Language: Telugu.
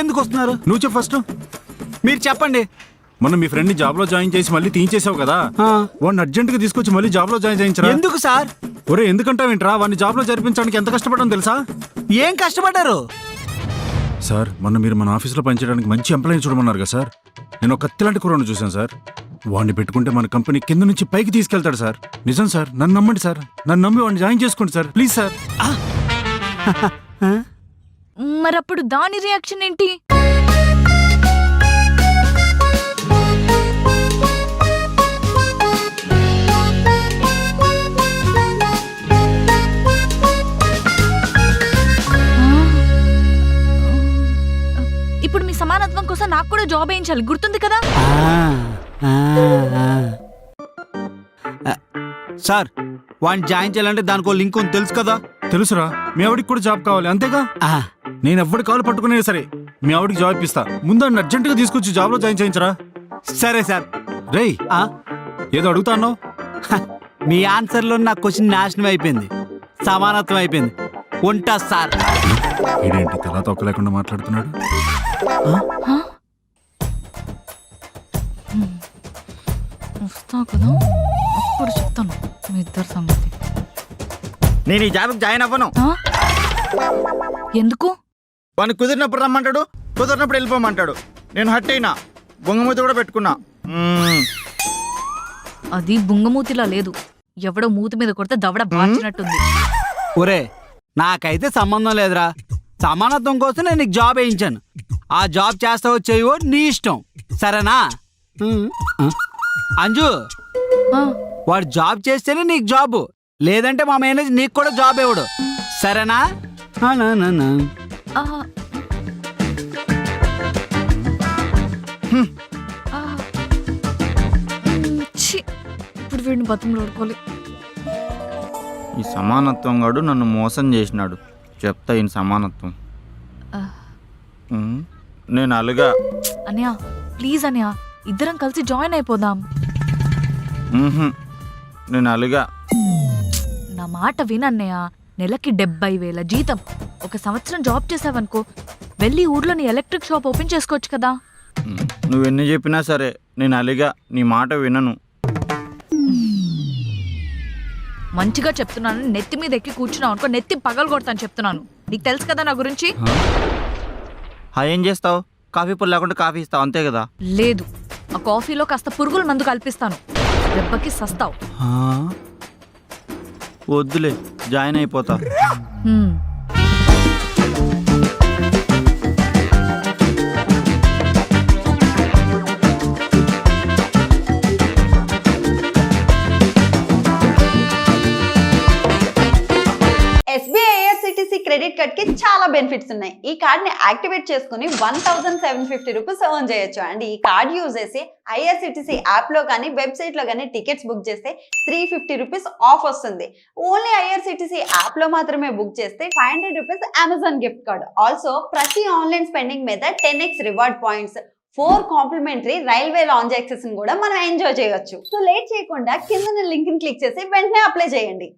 ఎందుకు వస్తున్నారు? నువ్వు చెప్పు ఫస్ట్. మీరు చెప్పండి. మొన్న మీ ఫ్రెండ్ ని జాబ్ లో జాయిన్ చేసి మళ్ళీ తీయించేసావు కదా, వాడిని అర్జెంట్ గా తీసుకొచ్చి మళ్ళీ జాబ్ లో జాయిన్ చేయించరా? ఎందుకు సార్? ఒరే ఎందుకంటావేంట్రా, వాడిని జాబ్ లో జరిపించడానికి ఎంత కష్టపడడం తెలుసా? ఏం కష్టపడ్డారు సార్? మొన్న మీరు మన ఆఫీస్ లో పనిచేయడానికి మంచి ఎంప్లాయీ చూడమన్నారు కదా సార్, నేను ఒక కత్తిలాంటి కుర్రాడిని చూశాను సార్. వాడిని పెట్టుకుంటే మన కంపెనీ కింద నుంచి పైకి తీసుకెళ్తాడు సార్. నిజం సార్, నన్ను నమ్మండి సార్, నన్ను నమ్మి వాడిని జాయిన్ చేసుకోండి సార్, ప్లీజ్ సార్. మరప్పుడు దాని రియాక్షన్ ఏంటి? ఇప్పుడు మీ సమానత్వం కోసం నాకు కూడా జాబ్ వేయించాలి, గుర్తుంది కదా? సార్, వాడిని జాయిన్ చేయాలంటే దానికి లింక్ ఉంది, తెలుసు కదా? తెలుసురా, మీ ఆవిడికి కూడా జాబ్ కావాలి అంతేగా? నేను ఎవరి కాలు పట్టుకునే సరే మీ ఆవిడికి జాబ్ ఇప్పిస్తా. ముందు అర్జెంట్ గా తీసుకొచ్చి జాబ్ లో జాయిన్ చేయించరా? సరే సార్. రేయ్ ఏదో అడుగుతాను. మీ ఆన్సర్ లో నా క్వశ్చన్ నాశనం అయిపోయింది, సమానత్వం అయిపోయింది. ఉంటా సార్. ఇదేంటి తలా తొక్క లేకుండా మాట్లాడుతున్నాడు? వస్తా కదా, అప్పుడు చెప్తాను మీ ఇద్దరు సంగతి. నేను ఈ జాబ్కి జాయిన్ అవ్వను. ఎందుకు? వాడిని కుదిరినప్పుడు రమ్మంటాడు, కుదిరినప్పుడు వెళ్ళిపోమంటాడు. నేను హట్ అయినా, బొంగమూతి కూడా పెట్టుకున్నా. అది బుంగమూతిలా లేదు, ఎవడో మూతి మీద కొడితే దవడ బాచినట్టుంది. ఒరే, నాకైతే సంబంధం లేదురా. సమానత్వం కోసం నేను నీకు జాబ్ వేయించాను. ఆ జాబ్ చేస్తావో చేయవో నీ ఇష్టం, సరేనా? అంజు, వాడు జాబ్ చేస్తేనే నీకు జాబు, లేదంటే మా మేనేజర్ నీకు కూడా జాబ్ ఇవ్వడు, సరేనా? ఇప్పుడు వీడిని బతుకులు ఓడుకోవాలి. ఈ సమానత్వం గాడు నన్ను మోసం చేసినాడు. చెప్తా ఈయన సమానత్వం. నేను అలుగా. అన్నయ్య ప్లీజ్ అన్నయ్య, ఇద్దరం కలిసి జాయిన్ అయిపోదాం. నేను అలుగా. నా మాట వినన్నయ్య, నెలకి 70,000 జీతం. ఒక సంవత్సరం జాబ్ చేసావనుకో, వెళ్ళి ఊర్లోని ఎలక్ట్రిక్ షాప్ ఓపెన్ చేసుకోవచ్చు కదా. నువ్వెన్ని చెప్పినా సరే నేను అలిగా, నీ మాట వినను. మంచిగా చెప్తున్నాను, నెత్తి మీద ఎక్కి కూర్చున్నావు అనుకో, నెత్తి పగలు కొడతాను చెప్తున్నాను. నీకు తెలుసు కదా నా గురించి. ఏం చేస్తావు? కాఫీ పొడి లేకుండా కాఫీ ఇస్తావు, అంతే కదా? లేదు, ఆ కాఫీలో కాస్త పురుగుల మందు కల్పిస్తాను, దెబ్బకి సస్తావు. వద్దులే, జాయిన్ అయిపోతా. SBI IRCTC క్రెడిట్ కార్డ్ కి చాలా బెనిఫిట్స్ ఉన్నాయి. ఈ కార్డ్ ని యాక్టివేట్ చేసుకుని 1750 రూపీస్ ఎర్న్ చేయొచ్చు. అండ్ ఈ కార్డ్ యూజ్ చేసి IRCTC యాప్ లో కానీ వెబ్సైట్ లో కానీ టికెట్స్ బుక్ చేస్తే 350 రూపీస్ ఆఫ్ వస్తుంది. ఓన్లీ IRCTC యాప్ లో మాత్రమే బుక్ చేస్తే 500 rupees Amazon gift card. Also ప్రతి ఆన్లైన్ స్పెండింగ్ మీద 10x reward points, 4 complimentary railway lounge access కూడా మనం ఎంజాయ్ చేయొచ్చు. సో లేట్ చేయకుండా కింద లింక్ ని క్లిక్ చేసి వెంటనే అప్లై చేయండి.